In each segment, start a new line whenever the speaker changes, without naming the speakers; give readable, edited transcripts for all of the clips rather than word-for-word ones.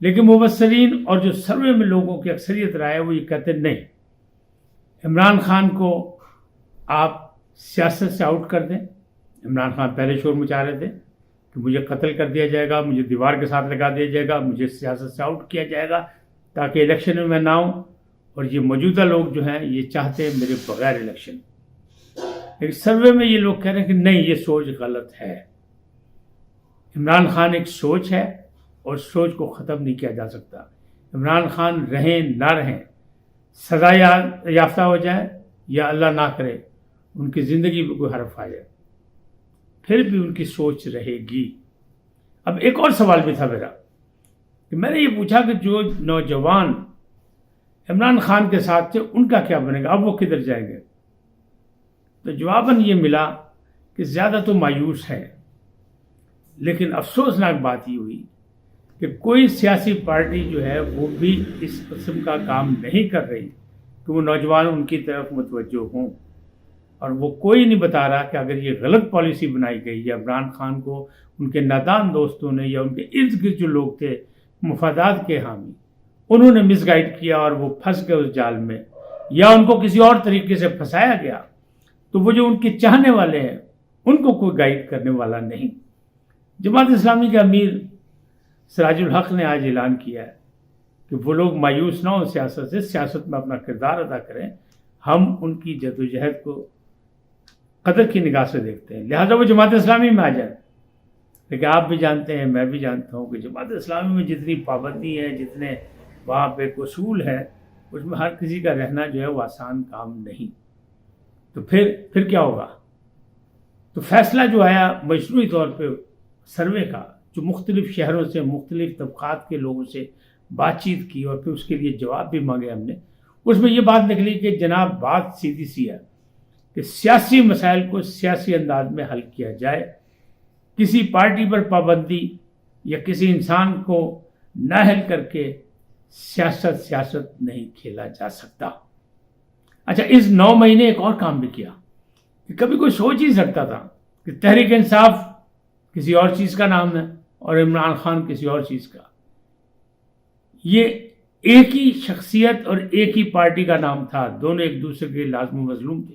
لیکن مبصرین اور جو سروے میں لوگوں کی اکثریت رائے ہے وہ یہ کہتے ہیں نہیں، عمران خان کو آپ سیاست سے آؤٹ کر دیں۔ عمران خان پہلے شور مچا رہے تھے کہ مجھے قتل کر دیا جائے گا، مجھے دیوار کے ساتھ لگا دیا جائے گا، مجھے سیاست سے آؤٹ کیا جائے گا تاکہ الیکشن میں نہ ہوں، اور یہ موجودہ لوگ جو ہیں یہ چاہتے ہیں میرے بغیر الیکشن۔ ایک سروے میں یہ لوگ کہہ رہے ہیں کہ نہیں، یہ سوچ غلط ہے۔ عمران خان ایک سوچ ہے اور سوچ کو ختم نہیں کیا جا سکتا۔ عمران خان رہیں نہ رہیں، سزا یافتہ ہو جائے یا اللہ نہ کرے ان کی زندگی میں کوئی حرف آ جائے، پھر بھی ان کی سوچ رہے گی۔ اب ایک اور سوال بھی تھا میرا کہ میں نے یہ پوچھا کہ جو نوجوان عمران خان کے ساتھ تھے ان کا کیا بنے گا، اب وہ کدھر جائیں گے؟ تو جواباً یہ ملا کہ زیادہ تو مایوس ہے، لیکن افسوسناک بات یہ ہوئی کہ کوئی سیاسی پارٹی جو ہے وہ بھی اس قسم کا کام نہیں کر رہی کہ وہ نوجوان ان کی طرف متوجہ ہوں، اور وہ کوئی نہیں بتا رہا کہ اگر یہ غلط پالیسی بنائی گئی یا عمران خان کو ان کے نادان دوستوں نے یا ان کے ارد گرد جو لوگ تھے مفادات کے حامی، انہوں نے مس گائیڈ کیا اور وہ پھنس گئے اس جال میں، یا ان کو کسی اور طریقے سے پھنسایا گیا، تو وہ جو ان کے چاہنے والے ہیں ان کو کوئی گائیڈ کرنے والا نہیں۔ جماعت اسلامی کے امیر سراج الحق نے آج اعلان کیا ہے کہ وہ لوگ مایوس نہ ہوں سیاست سے، سیاست میں اپنا کردار ادا کریں، ہم ان کی جدوجہد کو قدر کی نگاہ سے دیکھتے ہیں، لہٰذا وہ جماعت اسلامی میں آ جائیں۔ لیکن آپ بھی جانتے ہیں، میں بھی جانتا ہوں کہ جماعت اسلامی میں جتنی پابندی ہے، جتنے وہاں پہ اصول ہے، اس میں ہر کسی کا رہنا جو ہے وہ آسان کام نہیں۔ تو پھر کیا ہوگا؟ تو فیصلہ جو آیا مجموعی طور پہ سروے کا، جو مختلف شہروں سے مختلف طبقات کے لوگوں سے بات چیت کی اور پھر اس کے لیے جواب بھی مانگے ہم نے، اس میں یہ بات نکلی کہ جناب بات سیدھی سی ہے کہ سیاسی مسائل کو سیاسی انداز میں حل کیا جائے، کسی پارٹی پر پابندی یا کسی انسان کو نااہل کر کے سیاست نہیں کھیلا جا سکتا۔ اچھا، اس 9 مہینے ایک اور کام بھی کیا کہ کبھی کوئی سوچ ہی سکتا تھا کہ تحریک انصاف کسی اور چیز کا نام ہے اور عمران خان کسی اور چیز کا، یہ ایک ہی شخصیت اور ایک ہی پارٹی کا نام تھا، دونوں ایک دوسرے کے لازم و مظلوم تھے۔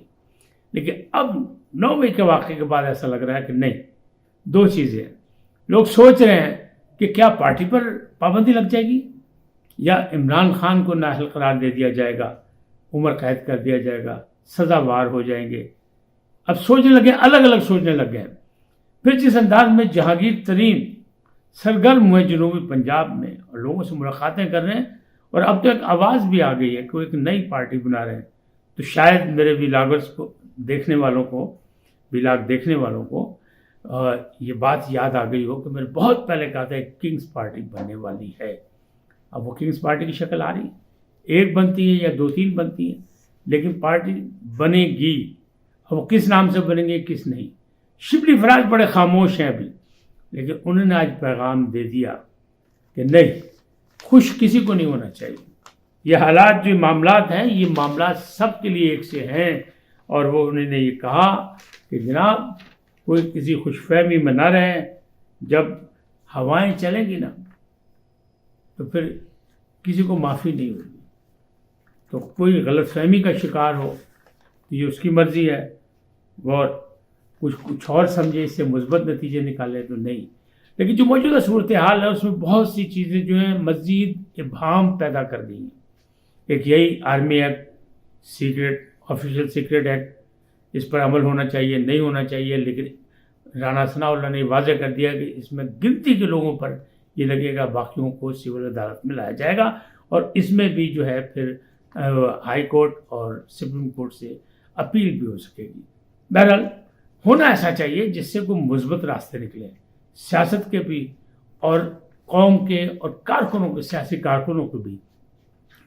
لیکن اب 9 مئی کے واقعے کے بعد ایسا لگ رہا ہے کہ نہیں، 2 چیزیں ہیں۔ لوگ سوچ رہے ہیں کہ کیا پارٹی پر پابندی لگ جائے گی یا عمران خان کو نااہل قرار دے دیا جائے گا، عمر قید کر دیا جائے گا، سزا وار ہو جائیں گے۔ اب سوچنے لگے، الگ الگ سوچنے لگ گئے۔ پھر جس انداز میں جہانگیر ترین سرگرم ہوئے جنوبی پنجاب میں اور لوگوں سے ملاقاتیں کر رہے ہیں، اور اب تو ایک آواز بھی آ گئی ہے کہ وہ ایک نئی پارٹی بنا رہے ہیں، تو شاید میرے ویلاگرز کو دیکھنے والوں کو، ویلاگ دیکھنے والوں کو یہ بات یاد آ گئی ہو کہ میں نے بہت پہلے کہا تھا ایک کنگز پارٹی بننے والی ہے۔ اب وہ کنگز پارٹی کی شکل آ رہی ہے، ایک بنتی ہے یا 2-3 بنتی ہیں، لیکن پارٹی بنے گی۔ اب وہ کس نام سے بنیں گے کس نہیں۔ شبلی فراز بڑے خاموش ہیں ابھی، لیکن انہوں نے آج پیغام دے دیا کہ نہیں، خوش کسی کو نہیں ہونا چاہیے، یہ حالات جو معاملات ہیں یہ معاملات سب کے لیے ایک سے ہیں، اور وہ انہوں نے یہ کہا کہ جناب کوئی کسی خوش فہمی میں نہ رہیں، جب ہوائیں چلیں گی نا تو پھر کسی کو معافی نہیں ہوگی۔ تو کوئی غلط فہمی کا شکار ہو تو یہ اس کی مرضی ہے، اور کچھ اور سمجھے اس سے مثبت نتیجے نکالے تو نہیں۔ لیکن جو موجودہ صورتحال ہے اس میں بہت سی چیزیں جو ہیں مزید ابہام پیدا کر گئی ہیں۔ ایک یہی army act, secret official secret act, اس پر عمل ہونا چاہیے نہیں ہونا چاہیے، لیکن رانا ثناء اللہ نے واضح کر دیا کہ اس میں گنتی کے لوگوں پر یہ لگے گا، باقیوں کو سول عدالت میں لایا جائے گا، اور اس میں بھی جو ہے پھر ہائی کورٹ اور سپریم کورٹ سے اپیل بھی ہو سکے گی۔ بہرحال ہونا ایسا چاہیے جس سے کوئی مثبت راستے نکلیں، سیاست کے بھی اور قوم کے اور کارکنوں کے، سیاسی کارکنوں کو بھی،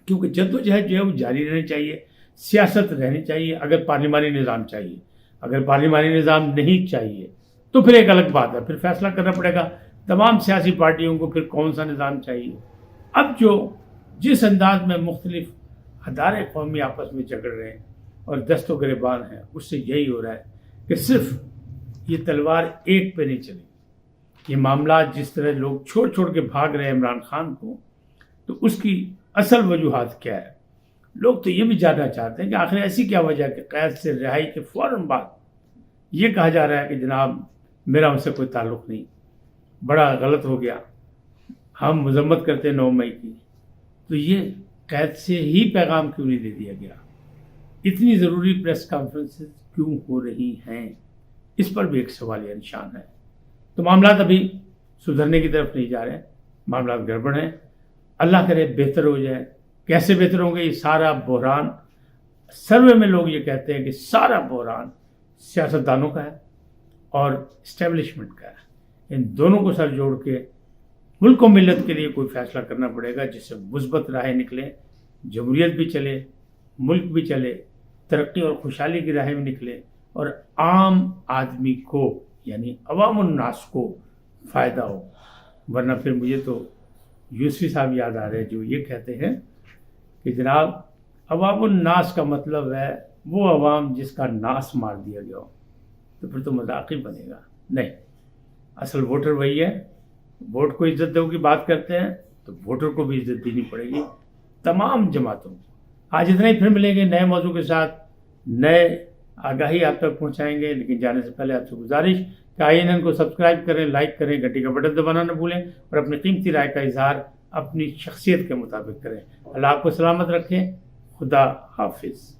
کیونکہ جدوجہد جو ہے وہ جاری رہنی چاہیے، سیاست رہنی چاہیے۔ اگر پارلیمانی نظام چاہیے، اگر پارلیمانی نظام نہیں چاہیے تو پھر ایک الگ بات ہے، پھر فیصلہ کرنا پڑے گا تمام سیاسی پارٹیوں کو پھر کون سا نظام چاہیے۔ اب جس انداز میں مختلف ادارے قومی آپس میں جھگڑ رہے ہیں اور دست و گریبان ہیں، اس سے یہی ہو رہا ہے کہ صرف یہ تلوار ایک پہ نہیں چلے۔ یہ معاملات جس طرح لوگ چھوڑ کے بھاگ رہے ہیں عمران خان کو، تو اس کی اصل وجوہات کیا ہے؟ لوگ تو یہ بھی جاننا چاہتے ہیں کہ آخر ایسی کیا وجہ ہے کہ قید سے رہائی کے فوراً بعد یہ کہا جا رہا ہے کہ جناب میرا ان سے کوئی تعلق نہیں، بڑا غلط ہو گیا، ہم مذمت کرتے ہیں 9 مئی کی، تو یہ قید سے ہی پیغام کیوں نہیں دے دیا گیا؟ اتنی ضروری پریس کانفرنس کیوں ہو رہی ہیں؟ اس پر بھی ایک سوالیہ نشان ہے۔ تو معاملات ابھی سدھرنے کی طرف نہیں جا رہے ہیں، معاملات گڑبڑ ہیں، اللہ کرے بہتر ہو جائے۔ کیسے بہتر ہوں گے؟ یہ سارا بحران، سروے میں لوگ یہ کہتے ہیں کہ سارا بحران سیاستدانوں کا ہے اور اسٹیبلشمنٹ کا ہے۔ ان دونوں کو سر جوڑ کے ملک و ملت کے لیے کوئی فیصلہ کرنا پڑے گا جس سے مثبت راہیں نکلیں، جمہوریت بھی چلے، ملک بھی چلے، ترقی اور خوشحالی کی راہیں بھی نکلے، اور عام آدمی کو یعنی عوام الناس کو فائدہ ہو۔ ورنہ پھر مجھے تو یوسفی صاحب یاد آ رہے ہیں جو یہ کہتے ہیں کہ جناب عوام الناس کا مطلب ہے وہ عوام جس کا ناس مار دیا گیا ہو، تو پھر تو مذاق ہی بنے گا۔ نہیں، اصل ووٹر وہی ہے، ووٹ کو عزت دو کی بات کرتے ہیں تو ووٹر کو بھی عزت دینی پڑے گی، تمام جماعتوں کو۔ آج اتنا ہی، پھر ملیں گے نئے موضوع کے ساتھ، نئے آگاہی آپ تک پہنچائیں گے، لیکن جانے سے پہلے آپ سے گزارش کہ INN کو سبسکرائب کریں، لائک کریں، گھنٹی کا بٹن دبانا نہ بھولیں، اور اپنی قیمتی رائے کا اظہار اپنی شخصیت کے مطابق کریں۔ اللہ آپ کو سلامت رکھیں، خدا حافظ۔